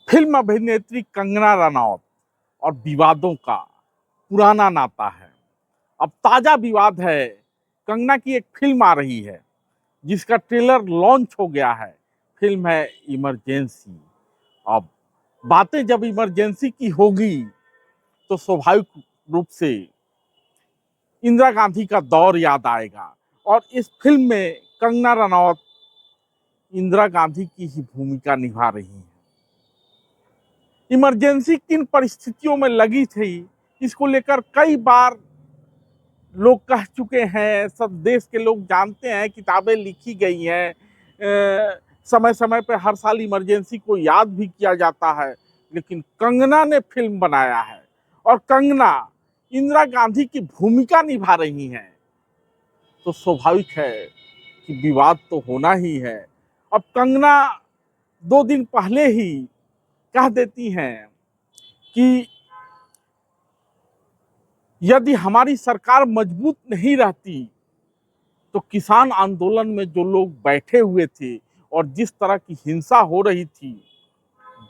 Film अभिनेत्री कंगना रनौत और विवादों का पुराना नाता है। अब ताजा विवाद है, कंगना की एक फिल्म आ रही है जिसका ट्रेलर लॉन्च हो गया है। फिल्म है इमरजेंसी। अब बातें जब इमरजेंसी की होगी तो स्वाभाविक रूप से इंदिरा गांधी का दौर याद आएगा और इस फिल्म में कंगना रनौत इंदिरा गांधी की ही भूमिका निभा रही है। इमरजेंसी किन परिस्थितियों में लगी थी, इसको लेकर कई बार लोग कह चुके हैं, सब देश के लोग जानते हैं, किताबें लिखी गई हैं, समय समय पर हर साल इमरजेंसी को याद भी किया जाता है। लेकिन कंगना ने फिल्म बनाया है और कंगना इंदिरा गांधी की भूमिका निभा रही हैं, तो स्वाभाविक है कि विवाद तो होना ही है। अब कंगना 2 दिन पहले ही कह देती हैं कि यदि हमारी सरकार मजबूत नहीं रहती तो किसान आंदोलन में जो लोग बैठे हुए थे और जिस तरह की हिंसा हो रही थी,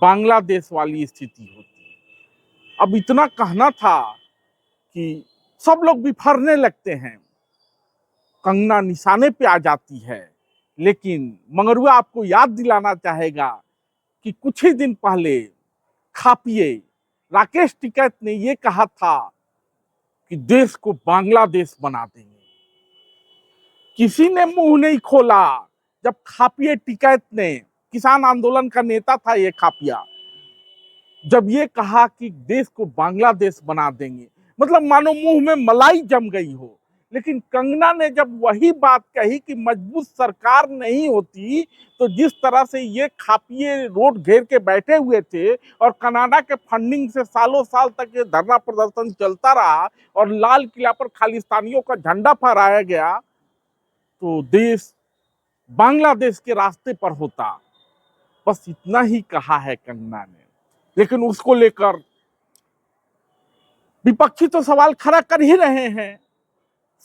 बांग्लादेश वाली स्थिति होती। अब इतना कहना था कि सब लोग बिफरने लगते हैं, कंगना निशाने पे आ जाती है। लेकिन मंगरुआ आपको याद दिलाना चाहेगा कि कुछ ही दिन पहले खापिए राकेश टिकैत ने यह कहा था कि देश को बांग्लादेश बना देंगे। किसी ने मुंह नहीं खोला जब खापिए टिकैत ने, किसान आंदोलन का नेता था ये खापिया, जब ये कहा कि देश को बांग्लादेश बना देंगे, मतलब मानो मुंह में मलाई जम गई हो। लेकिन कंगना ने जब वही बात कही कि मजबूत सरकार नहीं होती तो जिस तरह से ये खापिए रोड घेर के बैठे हुए थे और कनाडा के फंडिंग से सालों साल तक ये धरना प्रदर्शन चलता रहा और लाल किला पर खालिस्तानियों का झंडा फहराया गया, तो देश बांग्लादेश के रास्ते पर होता। बस इतना ही कहा है कंगना ने। लेकिन उसको लेकर विपक्षी तो सवाल खड़ा कर ही रहे हैं,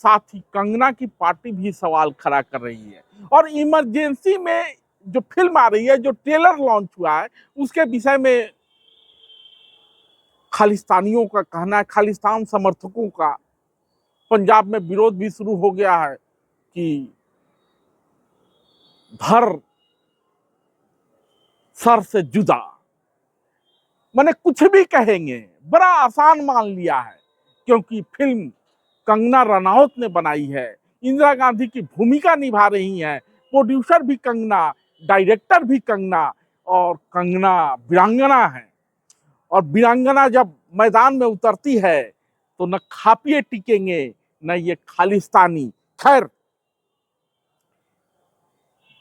साथ ही कंगना की पार्टी भी सवाल खड़ा कर रही है। और इमरजेंसी में जो फिल्म आ रही है, जो ट्रेलर लॉन्च हुआ है, उसके विषय में खालिस्तानियों का कहना है, खालिस्तान समर्थकों का पंजाब में विरोध भी शुरू हो गया है कि धर सर से जुदा, माने कुछ भी कहेंगे, बड़ा आसान मान लिया है क्योंकि फिल्म कंगना रनौत ने बनाई है, इंदिरा गांधी की भूमिका निभा रही हैं, प्रोड्यूसर भी कंगना, डायरेक्टर भी कंगना, और कंगना वीरांगना है। और वीरांगना जब मैदान में उतरती है तो न खापिए टिकेंगे न ये खालिस्तानी। खैर,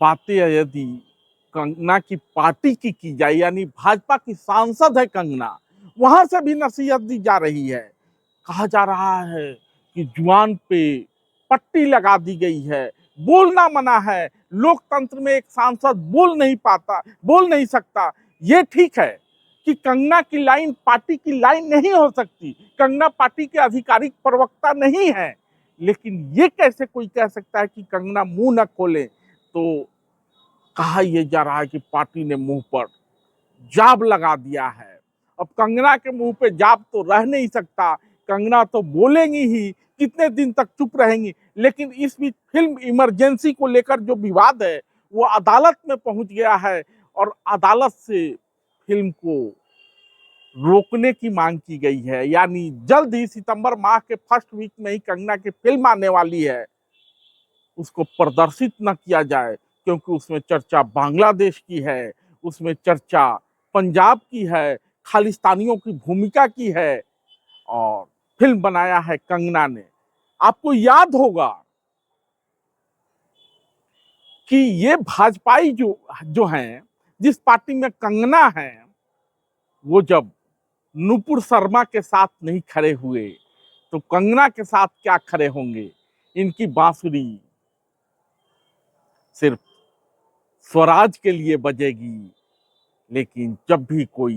बातें यदि कंगना की पार्टी की जाए, यानी भाजपा की सांसद है कंगना, वहां से भी नसीहत दी जा रही है। कहा जा रहा है कि जुबान पे पट्टी लगा दी गई है, बोलना मना है, लोकतंत्र में एक सांसद बोल नहीं सकता। ये ठीक है कि कंगना की लाइन पार्टी की लाइन नहीं हो सकती, कंगना पार्टी के आधिकारिक प्रवक्ता नहीं है, लेकिन ये कैसे कोई कह सकता है कि कंगना मुंह न खोले। तो कहा यह जा रहा है कि पार्टी ने मुंह पर जाब लगा दिया है। अब कंगना के मुंह पे जाब तो रह नहीं सकता, कंगना तो बोलेंगी ही, कितने दिन तक चुप रहेंगी। लेकिन इस बीच फिल्म इमरजेंसी को लेकर जो विवाद है वो अदालत में पहुंच गया है और अदालत से फिल्म को रोकने की मांग की गई है। यानी जल्द ही सितंबर माह के फर्स्ट वीक में ही कंगना की फिल्म आने वाली है, उसको प्रदर्शित न किया जाए क्योंकि उसमें चर्चा बांग्लादेश की है, उसमें चर्चा पंजाब की है, खालिस्तानियों की भूमिका की है, और फिल्म बनाया है कंगना ने। आपको याद होगा कि ये भाजपाई जो हैं, जिस पार्टी में कंगना है, वो जब नुपुर शर्मा के साथ नहीं खड़े हुए तो कंगना के साथ क्या खड़े होंगे। इनकी बांसुरी सिर्फ स्वराज के लिए बजेगी, लेकिन जब भी कोई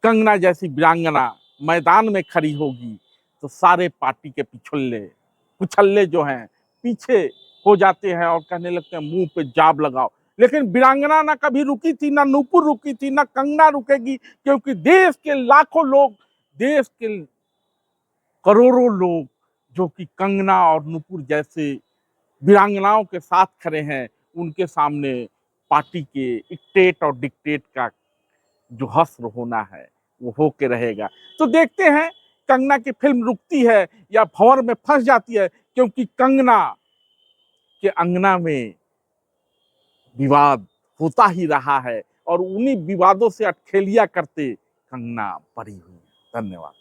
कंगना जैसी वीरांगना मैदान में खड़ी होगी तो सारे पार्टी के पुछल्ले जो हैं पीछे हो जाते हैं और कहने लगते हैं मुंह पे जाब लगाओ। लेकिन वीरांगना ना कभी रुकी थी, ना नूपुर रुकी थी, ना कंगना रुकेगी, क्योंकि देश के लाखों लोग, देश के करोड़ों लोग जो कि कंगना और नूपुर जैसे वीरांगनाओं के साथ खड़े हैं, उनके सामने पार्टी के इक्टेट और डिक्टेट का जो हश्र होना है वो होके रहेगा। तो देखते हैं कंगना की फिल्म रुकती है या भंवर में फंस जाती है, क्योंकि कंगना के अंगना में विवाद होता ही रहा है और उन्हीं विवादों से अटखेलियां करते कंगना पड़ी हुई है। धन्यवाद।